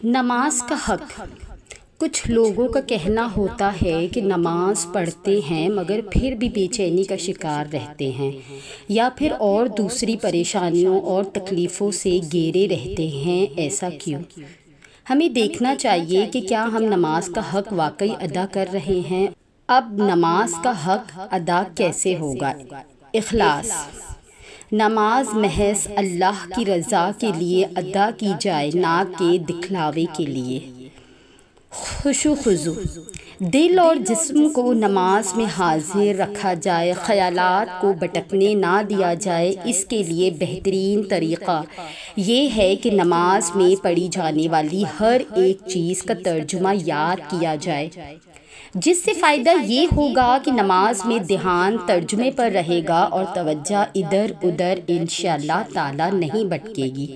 نماز کا حق۔ کچھ لوگوں کا کہنا ہوتا ہے کہ نماز پڑھتے ہیں مگر پھر بھی بے چینی کا شکار رہتے ہیں یا پھر اور دوسری پریشانیوں اور تکلیفوں سے گھیرے رہتے ہیں۔ ایسا کیوں؟ ہمیں دیکھنا چاہیے کہ کیا ہم نماز کا حق واقعی ادا کر رہے ہیں۔ اب نماز کا حق ادا کیسے ہوگا؟ اخلاص۔ نماز محض اللہ کی رضا کے لیے ادا کی جائے، نہ کہ دکھلاوے کے لیے۔ خشوع خضوع۔ دل اور جسم کو نماز میں حاضر رکھا جائے، خیالات کو بھٹکنے نہ دیا جائے۔ اس کے لیے بہترین طریقہ یہ ہے کہ نماز میں پڑھی جانے والی ہر ایک چیز کا ترجمہ یاد کیا جائے، جس سے فائدہ یہ ہوگا کہ نماز میں دھیان ترجمے پر رہے گا اور توجہ ادھر ادھر انشاءاللہ تعالی نہیں بھٹکے گی۔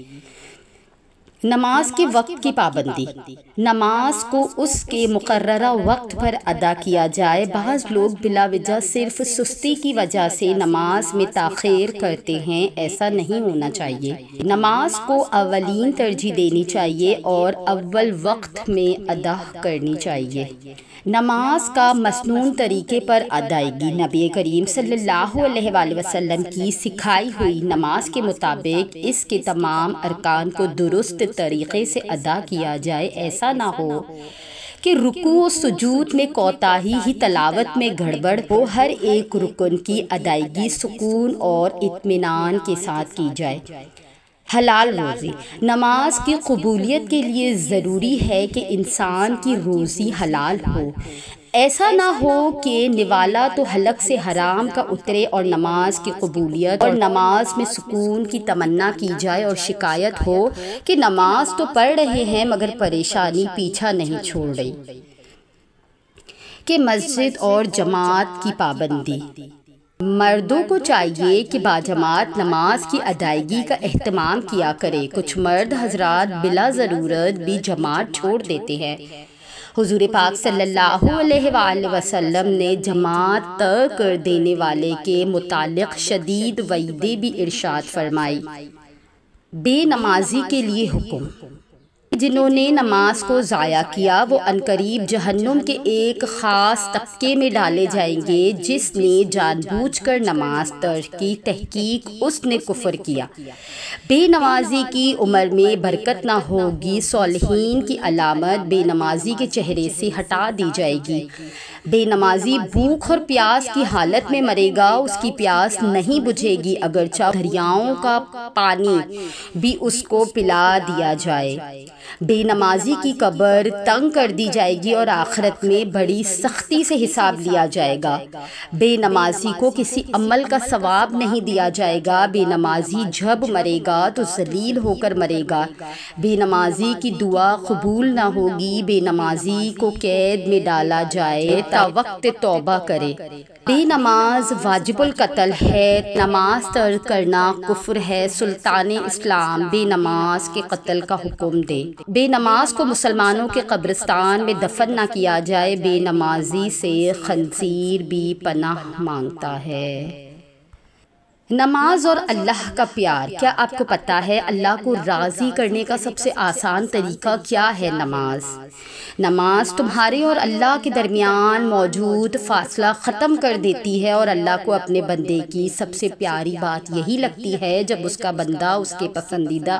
نماز کے وقت کی پابندی۔ نماز کو اس کے مقررہ وقت پر ادا کیا جائے۔ بعض لوگ بلا وجہ صرف سستی کی وجہ سے نماز میں تاخیر کرتے ہیں، ایسا نہیں ہونا چاہیے۔ نماز کو اولین ترجیح دینی چاہیے اور اول وقت میں ادا کرنی چاہیے۔ نماز کا مسنون طریقے پر ادائیگی۔ نبی کریم صلی اللہ علیہ وآلہ وسلم کی سکھائی ہوئی نماز کے مطابق اس کے تمام ارکان کو درست طریقے سے ادا کیا جائے۔ ایسا نہ ہو کہ رکوع و سجود میں کوتاہی ہی، تلاوت میں گڑبڑ ہو۔ ہر ایک رکن کی ادائیگی سکون اور اطمینان کے ساتھ کی جائے۔ حلال روزی۔ نماز کی قبولیت کے لیے ضروری ہے کہ انسان کی روزی حلال ہو۔ ایسا نہ ہو کہ نوالا تو حلق سے حرام کا اترے اور نماز کی قبولیت اور نماز میں سکون کی تمنا کی جائے اور شکایت ہو کہ نماز تو پڑھ رہے ہیں مگر پریشانی پیچھا نہیں چھوڑ رہی۔ کہ مسجد اور جماعت کی پابندی۔ مردوں کو چاہیے کہ باجماعت نماز کی ادائیگی کا اہتمام کیا کرے۔ کچھ مرد حضرات بلا ضرورت بھی جماعت چھوڑ دیتے ہیں۔ حضور پاک صلی اللہ علیہ وآلہ وسلم نے جماعت ترک کر دینے والے کے متعلق شدید وعیدیں بھی ارشاد فرمائی۔ بے نمازی کے لیے حکم۔ جنہوں نے نماز کو ضائع کیا وہ عنقریب جہنم کے ایک خاص طبقے میں ڈالے جائیں گے۔ جس نے جان بوجھ کر نماز ترک کی، تحقیق اس نے کفر کیا۔ بے نمازی کی عمر میں برکت نہ ہوگی۔ صالحین کی علامت بے نمازی کے چہرے سے ہٹا دی جائے گی۔ بے نمازی بھوک اور پیاس کی حالت میں مرے گا، اس کی پیاس نہیں بجھے گی اگرچہ دریاؤں کا پانی بھی اس کو پلا دیا جائے۔ بے نمازی کی قبر تنگ کر دی جائے گی اور آخرت میں بڑی سختی سے حساب لیا جائے گا۔ بے نمازی کو کسی عمل کا ثواب نہیں دیا جائے گا۔ بے نمازی جب مرے گا تو ذلیل ہو کر مرے گا۔ بے نمازی کی دعا قبول نہ ہوگی۔ بے نمازی کو قید میں ڈالا جائے تا وقت توبہ کرے۔ بے نماز واجب القتل ہے۔ نماز ترک کرنا کفر ہے۔ سلطان اسلام بے نماز کے قتل کا حکم دے۔ بے نماز کو مسلمانوں کے قبرستان میں دفن نہ کیا جائے۔ بے نمازی سے خنزیر بھی پناہ مانگتا ہے۔ نماز اور اللہ کا پیار۔ کیا آپ کو پتہ ہے اللہ کو راضی کرنے کا سب سے آسان طریقہ کیا ہے؟ نماز تمہارے اور اللہ کے درمیان موجود فاصلہ ختم کر دیتی ہے اور اللہ کو اپنے بندے کی سب سے پیاری بات یہی لگتی ہے جب اس کا بندہ اس کے پسندیدہ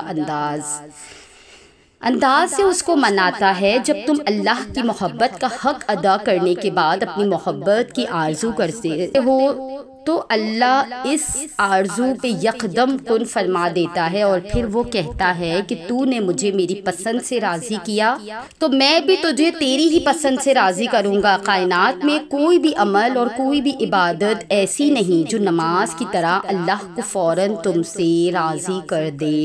انداز سے اس کو مناتا ہے۔ جب تم اللہ کی محبت کا حق ادا کرنے کے بعد اپنی محبت کی آرزو کرتے ہو تو اللہ اس آرزو پہ یکدم کن فرما دیتا ہے اور پھر وہ کہتا ہے کہ تو نے مجھے میری پسند سے راضی کیا تو میں بھی تجھے تیری ہی پسند سے راضی کروں گا۔ کائنات میں کوئی بھی عمل اور کوئی بھی عبادت ایسی نہیں جو نماز کی طرح اللہ کو فوراً تم سے راضی کر دے۔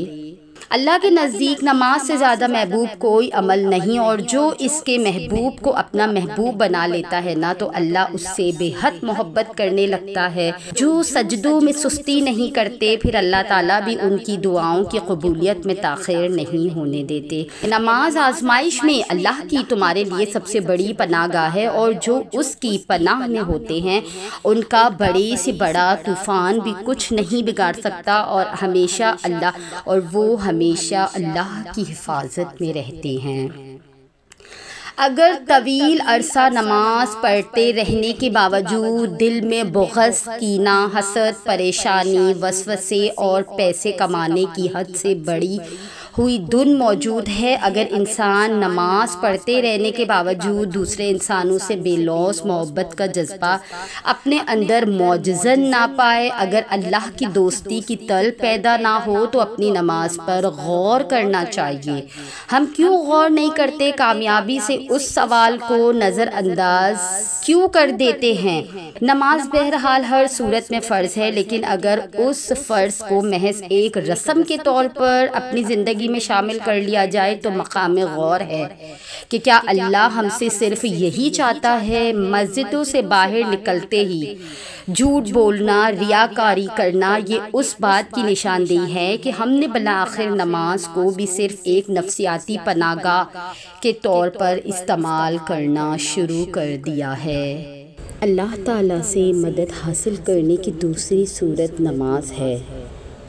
اللہ کے نزدیک نماز سے زیادہ محبوب کوئی عمل نہیں، اور جو اس کے محبوب کو اپنا محبوب بنا لیتا ہے نا تو اللہ اس سے بے حد محبت کرنے لگتا ہے۔ جو سجدوں میں سستی نہیں کرتے پھر اللہ تعالیٰ بھی ان کی دعاؤں کی قبولیت میں تاخیر نہیں ہونے دیتے۔ نماز آزمائش میں اللہ کی تمہارے لیے سب سے بڑی پناہ گاہ ہے، اور جو اس کی پناہ میں ہوتے ہیں ان کا بڑے سے بڑا طوفان بھی کچھ نہیں بگاڑ سکتا، اور ہمیشہ اللہ اور وہ ہمیں ہمیشہ اللہ کی حفاظت میں رہتے ہیں۔ اگر طویل عرصہ نماز پڑھتے رہنے کے باوجود دل میں بغض، کینہ، حسد، پریشانی، وسوسے اور پیسے کمانے کی حد سے بڑھی ہوئی دھن موجود ہے، اگر انسان نماز پڑھتے رہنے کے باوجود دوسرے انسانوں سے بے لوث محبت کا جذبہ اپنے اندر موجزن نہ پائے، اگر اللہ کی دوستی کی طلب پیدا نہ ہو تو اپنی نماز پر غور کرنا چاہیے۔ ہم کیوں غور نہیں کرتے؟ کامیابی سے اس سوال کو نظر انداز کیوں کر دیتے ہیں؟ نماز بہرحال ہر صورت میں فرض ہے، لیکن اگر اس فرض کو محض ایک رسم کے طور پر اپنی زندگی میں شامل کر لیا جائے تو مقام غور ہے کہ کیا اللہ ہم سے صرف یہی چاہتا ہے؟ مسجدوں سے باہر نکلتے ہی جھوٹ بولنا، ریاکاری کرنا، یہ اس بات کی نشاندہی ہے کہ ہم نے بالآخر نماز کو بھی صرف ایک نفسیاتی پناہ گاہ کے طور پر استعمال کرنا شروع کر دیا ہے۔ اللہ تعالیٰ سے مدد حاصل کرنے کی دوسری صورت نماز ہے۔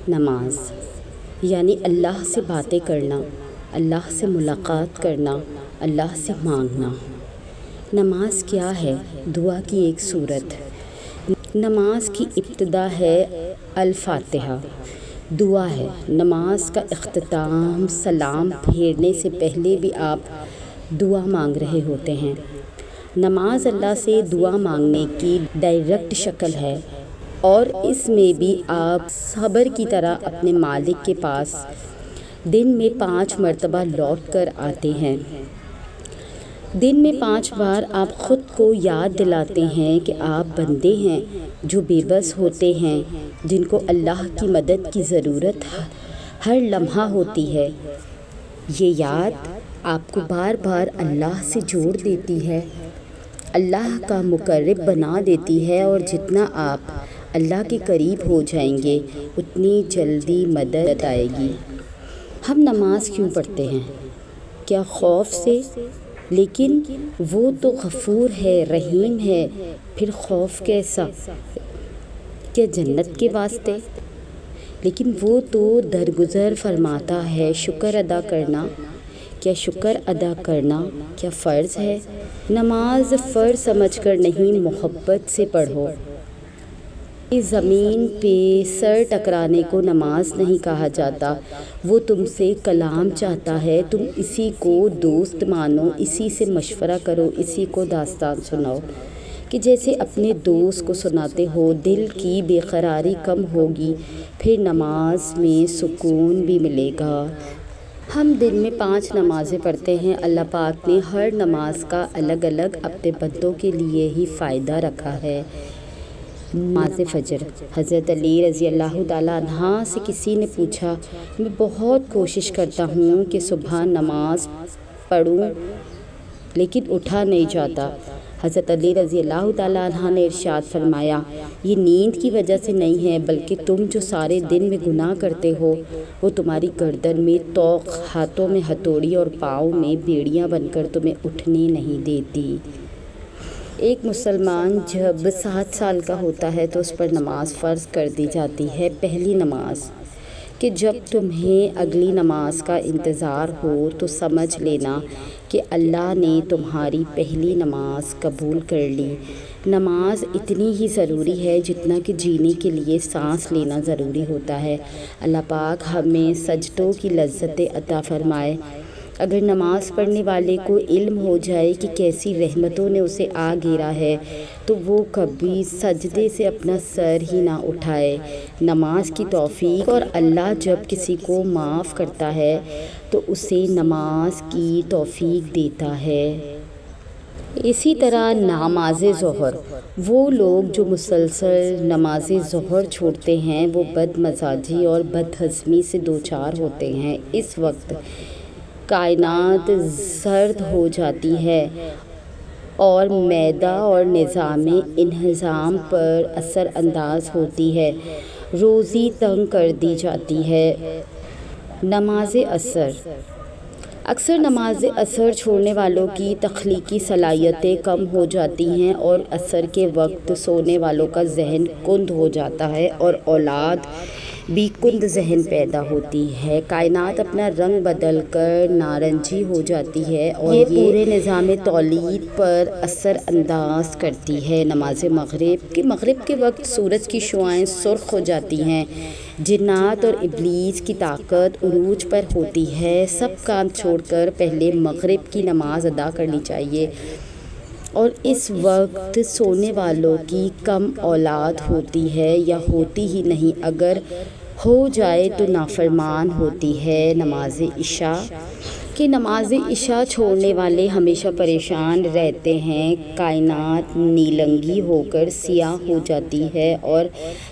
نماز یعنی اللہ سے باتیں کرنا، اللہ سے ملاقات کرنا، اللہ سے مانگنا۔ نماز کیا ہے؟ دعا کی ایک صورت۔ نماز کی ابتدا ہے الفاتحہ، دعا ہے۔ نماز کا اختتام سلام پھیرنے سے پہلے بھی آپ دعا مانگ رہے ہوتے ہیں۔ نماز اللہ سے دعا مانگنے کی ڈائریکٹ شکل ہے، اور اس میں بھی آپ صبر کی طرح اپنے مالک کے پاس دن میں 5 مرتبہ لوٹ کر آتے ہیں۔ دن میں 5 بار آپ خود کو یاد دلاتے ہیں کہ آپ بندے ہیں جو بے بس ہوتے ہیں، جن کو اللہ کی مدد کی ضرورت ہر لمحہ ہوتی ہے۔ یہ یاد آپ کو بار بار اللہ سے جوڑ دیتی ہے، اللہ کا مقرب بنا دیتی ہے، اور جتنا آپ اللہ کے قریب ہو جائیں گے اتنی جلدی مدد آئے گی۔ ہم نماز کیوں پڑھتے ہیں؟ کیا خوف سے؟ لیکن وہ تو غفور ہے، رحیم ہے، پھر خوف کیسا؟ کیا جنت کے واسطے؟ لیکن وہ تو درگزر فرماتا ہے۔ شکر ادا کرنا، کیا شکر ادا کرنا کیا فرض ہے؟ نماز فرض سمجھ کر نہیں، محبت سے پڑھو۔ زمین پہ سر ٹکرانے کو نماز نہیں کہا جاتا، وہ تم سے کلام چاہتا ہے، تم اسی کو دوست مانو، اسی سے مشورہ کرو، اسی کو داستان سناؤ کہ جیسے اپنے دوست کو سناتے ہو۔ دل کی بے قراری کم ہوگی، پھر نماز میں سکون بھی ملے گا۔ ہم دن میں 5 نمازیں پڑھتے ہیں۔ اللہ پاک نے ہر نماز کا الگ الگ اپنے بندوں کے لیے ہی فائدہ رکھا ہے۔ نماز فجر، حضرت علی رضی اللہ تعالیٰ عنہ سے کسی نے پوچھا، میں بہت کوشش کرتا ہوں کہ صبح نماز پڑھوں لیکن اٹھا نہیں جاتا۔ حضرت علی رضی اللہ تعالیٰ عنہ نے ارشاد فرمایا، یہ نیند کی وجہ سے نہیں ہے، بلکہ تم جو سارے دن میں گناہ کرتے ہو وہ تمہاری گردن میں طوق، ہاتھوں میں ہتھوڑی اور پاؤں میں بیڑیاں بن کر تمہیں اٹھنے نہیں دیتی۔ ایک مسلمان جب 7 سال کا ہوتا ہے تو اس پر نماز فرض کر دی جاتی ہے، پہلی نماز، کہ جب تمہیں اگلی نماز کا انتظار ہو تو سمجھ لینا کہ اللہ نے تمہاری پہلی نماز قبول کر لی۔ نماز اتنی ہی ضروری ہے جتنا کہ جینے کے لیے سانس لینا ضروری ہوتا ہے۔ اللہ پاک ہمیں سجدوں کی لذتیں عطا فرمائے۔ اگر نماز پڑھنے والے کو علم ہو جائے کہ کیسی رحمتوں نے اسے آ گھیرا ہے تو وہ کبھی سجدے سے اپنا سر ہی نہ اٹھائے۔ نماز کی توفیق، اور اللہ جب کسی کو معاف کرتا ہے تو اسے نماز کی توفیق دیتا ہے۔ اسی طرح نماز ظہر، وہ لوگ جو مسلسل نماز ظہر چھوڑتے ہیں وہ بد مزاجی اور بد ہضمی سے دوچار ہوتے ہیں۔ اس وقت کائنات زرد ہو جاتی ہے اور معدہ اور نظام انہضام پر اثر انداز ہوتی ہے، روزی تنگ کر دی جاتی ہے۔ نماز عصر، اکثر نماز عصر چھوڑنے والوں کی تخلیقی صلاحیتیں کم ہو جاتی ہیں اور عصر کے وقت سونے والوں کا ذہن کند ہو جاتا ہے اور اولاد بھی کند ذہن پیدا ہوتی ہے، کائنات اپنا رنگ بدل کر نارنجی ہو جاتی ہے اور یہ پورے نظام تولید پر اثر انداز کرتی ہے۔ نماز مغرب کے وقت سورج کی شعاعیں سرخ ہو جاتی ہیں، جنات اور ابلیس کی طاقت عروج پر ہوتی ہے۔ سب کام چھوڑ کر پہلے مغرب کی نماز ادا کرنی چاہیے، اور اس وقت سونے والوں کی کم اولاد ہوتی ہے یا ہوتی ہی نہیں، اگر ہو جائے تو نافرمان ہوتی ہے۔ نماز عشاء چھوڑنے والے ہمیشہ پریشان رہتے ہیں۔ کائنات نیلنگی ہو کر سیاہ ہو جاتی ہے اور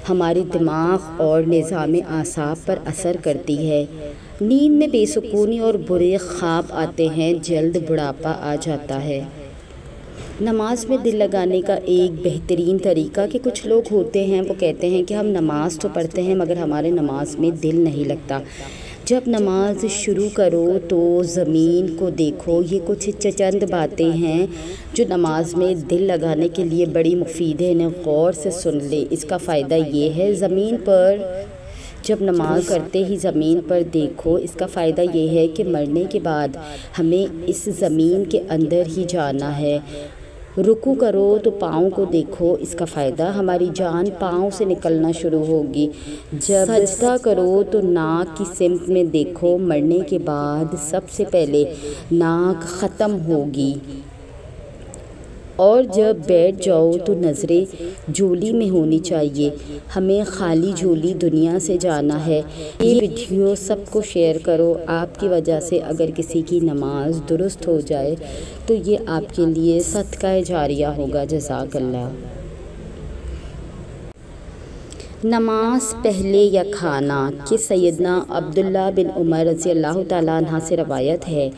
ہمارے دماغ اور نظام اعصاب پر اثر کرتی ہے۔ نیند میں بے سکونی اور برے خواب آتے ہیں، جلد بڑھاپا آ جاتا ہے۔ نماز میں دل لگانے کا ایک بہترین طریقہ کہ کچھ لوگ ہوتے ہیں وہ کہتے ہیں کہ ہم نماز تو پڑھتے ہیں مگر ہمارے نماز میں دل نہیں لگتا۔ جب نماز شروع کرو تو زمین کو دیکھو۔ یہ کچھ چند باتیں ہیں جو نماز میں دل لگانے کے لیے بڑی مفید ہیں، انہیں غور سے سن لیں۔ اس کا فائدہ یہ ہے، زمین پر جب نماز کرتے ہی زمین پر دیکھو، اس کا فائدہ یہ ہے کہ مرنے کے بعد ہمیں اس زمین کے اندر ہی جانا ہے۔ رکوع کرو تو پاؤں کو دیکھو، اس کا فائدہ ہماری جان پاؤں سے نکلنا شروع ہوگی۔ جب سجدہ کرو تو ناک کی سمت میں دیکھو، مرنے کے بعد سب سے پہلے ناک ختم ہوگی۔ اور جب بیٹھ جاؤ تو نظریں جھولی میں ہونی چاہیے، ہمیں خالی جھولی دنیا سے جانا ہے۔ یہ ویڈیو سب کو شیئر کرو، آپ کی وجہ سے اگر کسی کی نماز درست ہو جائے تو یہ آپ کے لیے صدقہ جاریہ ہوگا۔ جزاک اللہ۔ نماز پہلے یا کھانا کہ سیدنا عبداللہ بن عمر رضی اللہ تعالیٰ عنہ سے روایت ہے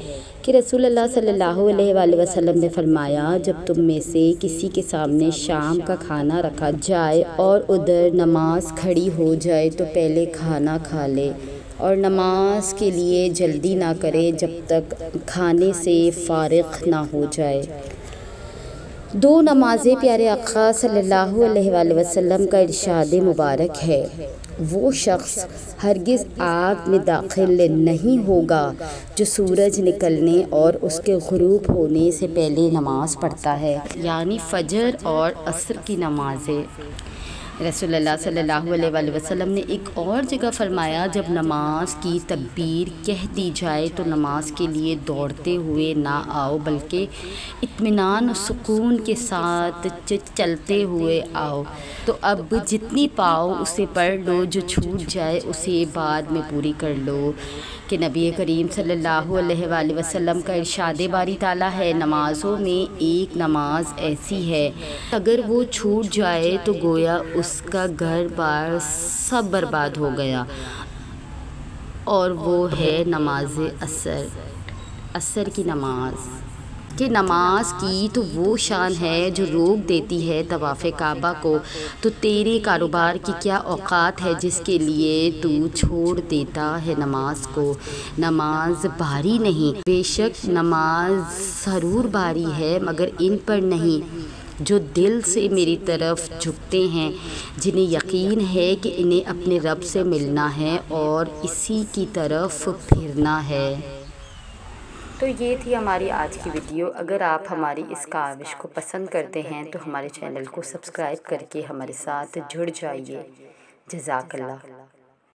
کہ رسول اللہ صلی اللہ علیہ وآلہ وسلم نے فرمایا، جب تم میں سے کسی کے سامنے شام کا کھانا رکھا جائے اور ادھر نماز کھڑی ہو جائے تو پہلے کھانا کھا لے اور نماز کے لیے جلدی نہ کرے جب تک کھانے سے فارغ نہ ہو جائے۔ دو نمازیں پیارے آقا صلی اللہ علیہ وآلہ وسلم کا ارشاد مبارک ہے، وہ شخص ہرگز آگ میں داخل نہیں ہوگا جو سورج نکلنے اور اس کے غروب ہونے سے پہلے نماز پڑھتا ہے، یعنی فجر اور عصر کی نمازیں۔ رسول اللہ صلی اللہ علیہ وآلہ وسلم نے ایک اور جگہ فرمایا، جب نماز کی تکبیر کہہ دی جائے تو نماز کے لیے دوڑتے ہوئے نہ آؤ بلکہ اطمینان و سکون کے ساتھ چلتے ہوئے آؤ۔ تو اب جتنی پاؤ اسے پڑھ لو، جو چھوٹ جائے اسے بعد میں پوری کر لو، کہ نبی کریم صلی اللہ علیہ وآلہ وسلم کا ارشاد باری تعالیٰ ہے، نمازوں میں ایک نماز ایسی ہے اگر وہ چھوٹ جائے تو گویا اس کا گھر بار سب برباد ہو گیا، اور وہ ہے نماز عصر کی نماز۔ کہ نماز کی تو وہ شان ہے جو روک دیتی ہے طواف کعبہ کو، تو تیرے کاروبار کی کیا اوقات ہے جس کے لیے تو چھوڑ دیتا ہے نماز کو۔ نماز بھاری نہیں، بے شک نماز ضرور بھاری ہے، مگر ان پر نہیں جو دل سے میری طرف جھکتے ہیں، جنہیں یقین ہے کہ انہیں اپنے رب سے ملنا ہے اور اسی کی طرف پھرنا ہے۔ تو یہ تھی ہماری آج کی ویڈیو۔ اگر آپ ہماری اس کاوش کو پسند کرتے ہیں تو ہمارے چینل کو سبسکرائب کر کے ہمارے ساتھ جڑ جائیے۔ جزاک اللہ۔